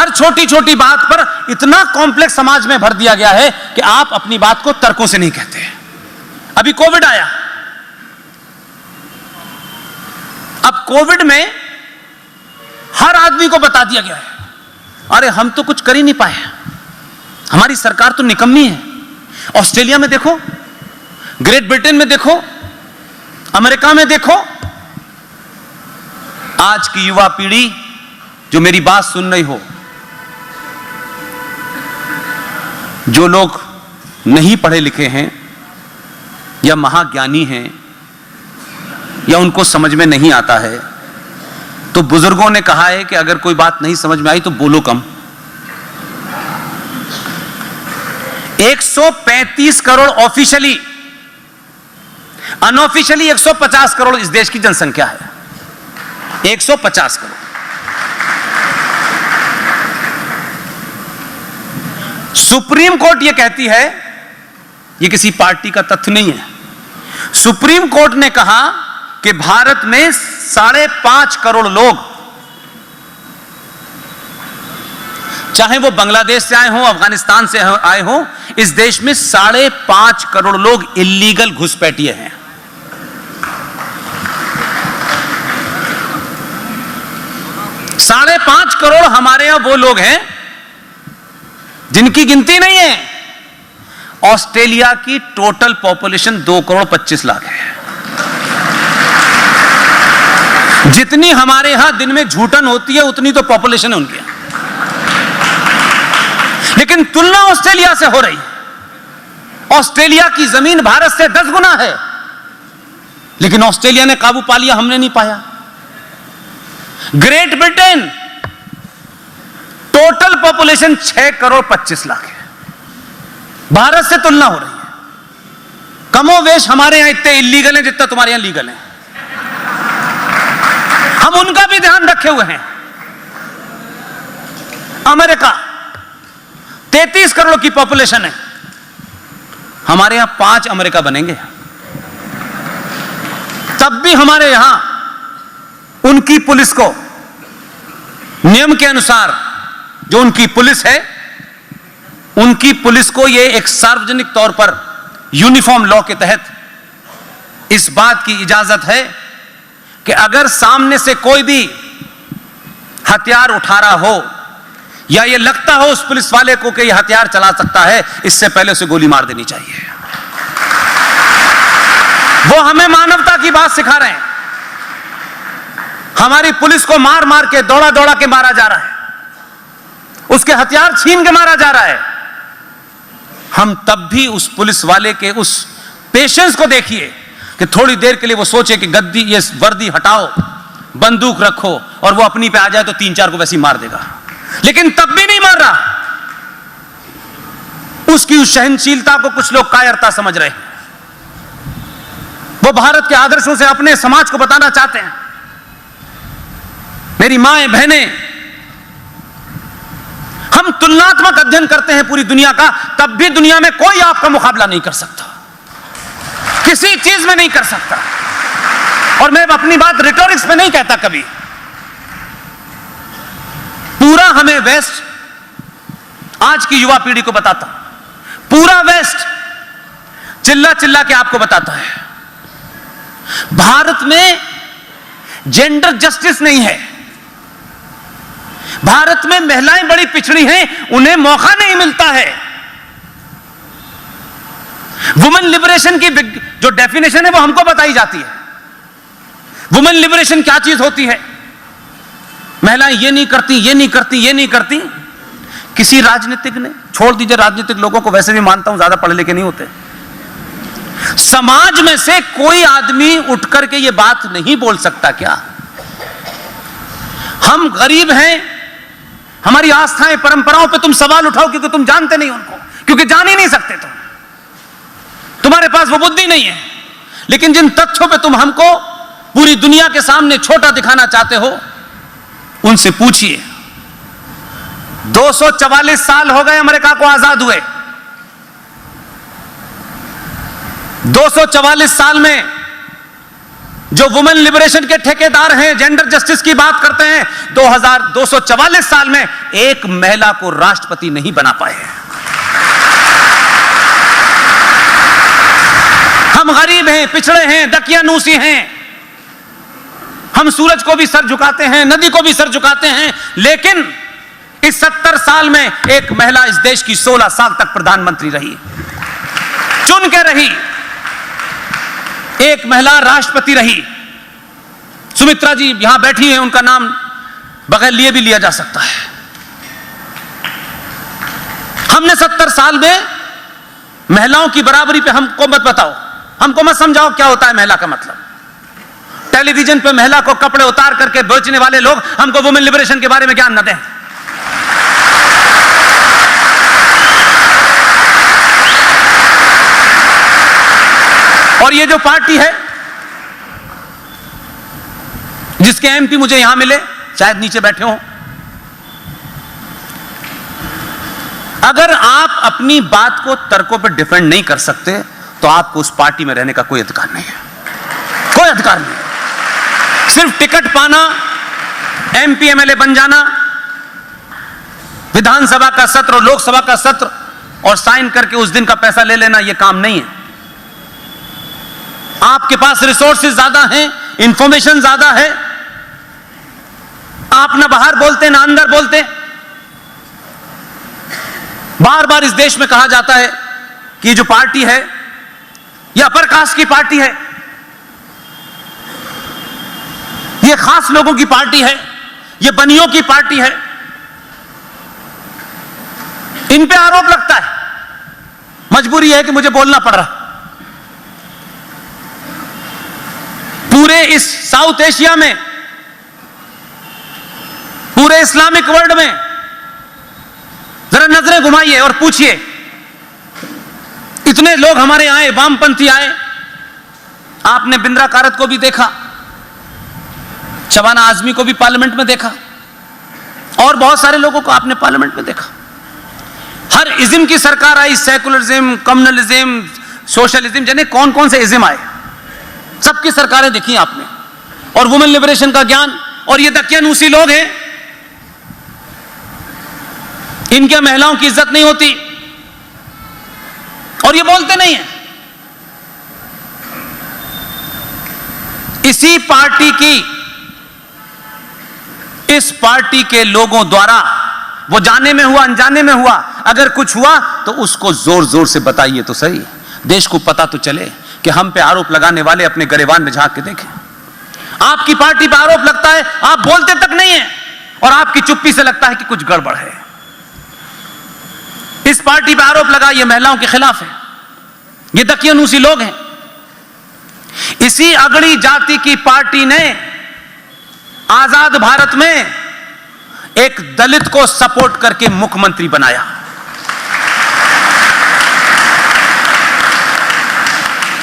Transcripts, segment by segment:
हर छोटी छोटी बात पर इतना कॉम्प्लेक्स समाज में भर दिया गया है कि आप अपनी बात को तर्कों से नहीं कहते। अभी कोविड आया, अब कोविड में हर आदमी को बता दिया गया है, अरे हम तो कुछ कर ही नहीं पाए, हमारी सरकार तो निकम्मी है। ऑस्ट्रेलिया में देखो, ग्रेट ब्रिटेन में देखो, अमेरिका में देखो। आज की युवा पीढ़ी जो मेरी बात सुन रही हो, जो लोग नहीं पढ़े लिखे हैं या महाज्ञानी हैं या उनको समझ में नहीं आता है, तो बुजुर्गों ने कहा है कि अगर कोई बात नहीं समझ में आई तो बोलो कम। 135 करोड़ ऑफिशियली, अनऑफिशियली 150 करोड़ इस देश की जनसंख्या है। 150 करोड़। सुप्रीम कोर्ट यह कहती है, यह किसी पार्टी का तथ्य नहीं है, सुप्रीम कोर्ट ने कहा कि भारत में 5.5 करोड़ लोग, चाहे वो बांग्लादेश से आए हों, अफगानिस्तान से आए हों, इस देश में 5.5 करोड़ लोग इल्लीगल घुसपैठिए हैं। साढ़े 5 करोड़ हमारे यहां वो लोग हैं जिनकी गिनती नहीं है। ऑस्ट्रेलिया की टोटल पॉपुलेशन 2 करोड़ 25 लाख है। जितनी हमारे यहां दिन में झूठन होती है उतनी तो पॉपुलेशन है उनकी, लेकिन तुलना ऑस्ट्रेलिया से हो रही। ऑस्ट्रेलिया की जमीन भारत से 10 गुना है, लेकिन ऑस्ट्रेलिया ने काबू पा लिया, हमने नहीं पाया। Great Britain total population 6 crore 25 lakh है, भारत से तुलना हो रही है। कमोवेश हमारे यहां इतने इलीगल हैं जितना तुम्हारे यहां लीगल है, हम उनका भी ध्यान रखे हुए हैं। अमेरिका 33 करोड़ की पॉपुलेशन है, हमारे यहां 5 अमेरिका बनेंगे, तब भी हमारे यहां उनकी पुलिस को नियम के अनुसार, जो उनकी पुलिस है, उनकी पुलिस को यह एक सार्वजनिक तौर पर यूनिफॉर्म लॉ के तहत इस बात की इजाजत है कि अगर सामने से कोई भी हथियार उठा रहा हो या यह लगता हो उस पुलिस वाले को कि यह हथियार चला सकता है, इससे पहले उसे गोली मार देनी चाहिए। वो हमें मानवता की बात सिखा रहे हैं। हमारी पुलिस को मार मार के, दौड़ा दौड़ा के मारा जा रहा है, उसके हथियार छीन के मारा जा रहा है। हम तब भी उस पुलिस वाले के उस पेशेंस को देखिए कि थोड़ी देर के लिए वो सोचे कि गद्दी, ये वर्दी हटाओ, बंदूक रखो, और वो अपनी पे आ जाए तो 3-4 को वैसे ही मार देगा, लेकिन तब भी नहीं मार रहा। उसकी उस सहनशीलता को कुछ लोग कायरता समझ रहे हैं। वो भारत के आदर्शों से अपने समाज को बताना चाहते हैं। मेरी माएं, बहनें, हम तुलनात्मक अध्ययन करते हैं पूरी दुनिया का, तब भी दुनिया में कोई आपका मुकाबला नहीं कर सकता, किसी चीज में नहीं कर सकता। और मैं अपनी बात रिटोरिक्स में नहीं कहता कभी। पूरा हमें वेस्ट, आज की युवा पीढ़ी को बताता हूं, पूरा वेस्ट चिल्ला चिल्ला के आपको बताता है, भारत में जेंडर जस्टिस नहीं है, भारत में महिलाएं बड़ी पिछड़ी हैं, उन्हें मौका नहीं मिलता है। वुमेन लिबरेशन की जो डेफिनेशन है वो हमको बताई जाती है। वुमेन लिबरेशन क्या चीज होती है? महिलाएं ये नहीं करती, ये नहीं करती, ये नहीं करती। किसी राजनीतिक ने, छोड़ दीजिए राजनीतिक लोगों को, वैसे भी मानता हूं ज्यादा पढ़े लिखे नहीं होते, समाज में से कोई आदमी उठ करके ये बात नहीं बोल सकता क्या? हम गरीब हैं, हमारी आस्थाएं परंपराओं पे तुम सवाल उठाओ क्योंकि तुम जानते नहीं उनको, क्योंकि जान ही नहीं सकते तुम, तुम्हारे पास वो बुद्धि नहीं है। लेकिन जिन तथ्यों पे तुम हमको पूरी दुनिया के सामने छोटा दिखाना चाहते हो, उनसे पूछिए। 244 साल हो गए अमेरिका को आजाद हुए। 244 साल में जो वुमेन लिबरेशन के ठेकेदार हैं, जेंडर जस्टिस की बात करते हैं, 2244 साल में एक महिला को राष्ट्रपति नहीं बना पाए। हम गरीब हैं, पिछड़े हैं, दकियानूसी हैं, हम सूरज को भी सर झुकाते हैं, नदी को भी सर झुकाते हैं, लेकिन इस 70 साल में एक महिला इस देश की 16 साल तक प्रधानमंत्री रही, चुन के रही, एक महिला राष्ट्रपति रही। सुमित्रा जी यहां बैठी हैं, उनका नाम बगैर लिए भी लिया जा सकता है। हमने 70 साल में महिलाओं की बराबरी पे, हमको मत बताओ, हमको मत समझाओ क्या होता है महिला का मतलब। टेलीविजन पे महिला को कपड़े उतार करके बेचने वाले लोग हमको वुमेन लिबरेशन के बारे में ज्ञान न दें। और ये जो पार्टी है जिसके एमपी मुझे यहां मिले, शायद नीचे बैठे हों, अगर आप अपनी बात को तर्कों पर डिफेंड नहीं कर सकते तो आपको उस पार्टी में रहने का कोई अधिकार नहीं है, कोई अधिकार नहीं। सिर्फ टिकट पाना, एमपी एमएलए बन जाना, विधानसभा का सत्र और लोकसभा का सत्र और साइन करके उस दिन का पैसा ले लेना, यह काम नहीं है। आपके पास रिसोर्सेज ज्यादा हैं, इंफॉर्मेशन ज्यादा है, आप ना बाहर बोलते ना अंदर बोलते। बार बार इस देश में कहा जाता है कि ये जो पार्टी है यह अपर कास्ट की पार्टी है, यह खास लोगों की पार्टी है, यह बनियों की पार्टी है। इन पे आरोप लगता है, मजबूरी है कि मुझे बोलना पड़ रहा। पूरे इस साउथ एशिया में, पूरे इस्लामिक वर्ल्ड में जरा नजरें घुमाइए और पूछिए, इतने लोग हमारे आए, वामपंथी आए, आपने बिंद्रा कारत को भी देखा, शबाना आजमी को भी पार्लियामेंट में देखा, और बहुत सारे लोगों को आपने पार्लियामेंट में देखा। हर इज्म की सरकार आई, सेकुलरिज्म, कम्युनलिज्म, सोशलिज्म, जाने कौन कौन से इज्म आए, सबकी सरकारें देखी आपने। और वुमेन लिबरेशन का ज्ञान, और ये दकियानूसी लोग हैं, इनके महिलाओं की इज्जत नहीं होती और ये बोलते नहीं हैं। इसी पार्टी की, इस पार्टी के लोगों द्वारा, वो जाने में हुआ अनजाने में हुआ, अगर कुछ हुआ तो उसको जोर जोर से बताइए तो सही, देश को पता तो चले कि हम पे आरोप लगाने वाले अपने गरेबान में झांक के देखें। आपकी पार्टी पे आरोप लगता है, आप बोलते तक नहीं है और आपकी चुप्पी से लगता है कि कुछ गड़बड़ है। इस पार्टी पे आरोप लगा, ये महिलाओं के खिलाफ है, ये दकियानूसी लोग हैं। इसी अगड़ी जाति की पार्टी ने आजाद भारत में एक दलित को सपोर्ट करके मुख्यमंत्री बनाया।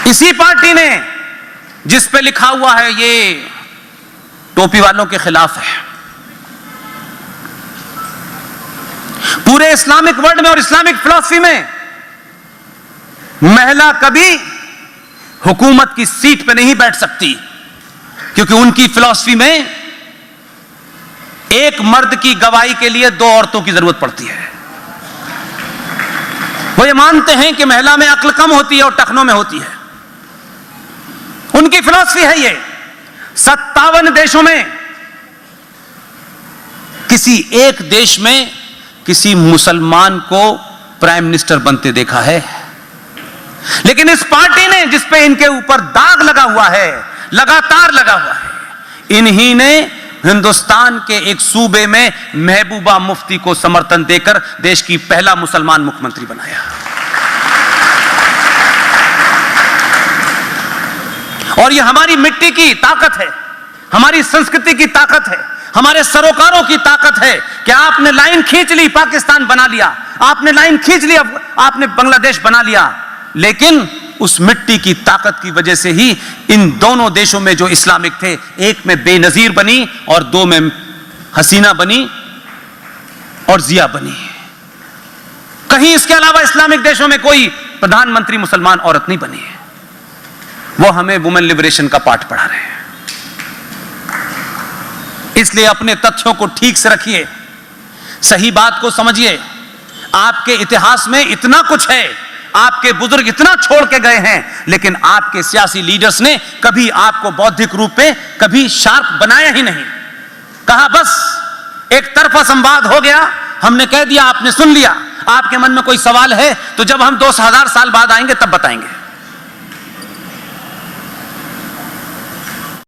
इसी पार्टी ने, जिस पे लिखा हुआ है ये टोपी वालों के खिलाफ है, पूरे इस्लामिक वर्ल्ड में और इस्लामिक फिलॉसफी में महिला कभी हुकूमत की सीट पे नहीं बैठ सकती, क्योंकि उनकी फिलॉसफी में एक मर्द की गवाही के लिए 2 औरतों की जरूरत पड़ती है। वो ये मानते हैं कि महिला में अक्ल कम होती है और टखनों में होती है, उनकी फिलॉसफी है ये। 57 देशों में किसी एक देश में किसी मुसलमान को प्राइम मिनिस्टर बनते देखा है, लेकिन इस पार्टी ने, जिस पे इनके ऊपर दाग लगा हुआ है, लगातार लगा हुआ है, इन्हीं ने हिंदुस्तान के एक सूबे में महबूबा मुफ्ती को समर्थन देकर देश की पहला मुसलमान मुख्यमंत्री बनाया। और यह हमारी मिट्टी की ताकत है, हमारी संस्कृति की ताकत है, हमारे सरोकारों की ताकत है कि आपने लाइन खींच ली, पाकिस्तान बना लिया, आपने लाइन खींच ली, आपने बांग्लादेश बना लिया, लेकिन उस मिट्टी की ताकत की वजह से ही इन दोनों देशों में जो इस्लामिक थे, एक में बेनजीर बनी और 2 में हसीना बनी और जिया बनी। कहीं इसके अलावा इस्लामिक देशों में कोई प्रधानमंत्री मुसलमान औरत नहीं बनी है। वो हमें वुमेन लिबरेशन का पाठ पढ़ा रहे हैं। इसलिए अपने तथ्यों को ठीक से रखिए, सही बात को समझिए। आपके इतिहास में इतना कुछ है, आपके बुजुर्ग इतना छोड़ के गए हैं, लेकिन आपके सियासी लीडर्स ने कभी आपको बौद्धिक रूप में कभी शार्प बनाया ही नहीं। कहा बस एक तरफा संवाद हो गया, हमने कह दिया, आपने सुन लिया। आपके मन में कोई सवाल है तो जब हम 2000 साल बाद आएंगे तब बताएंगे।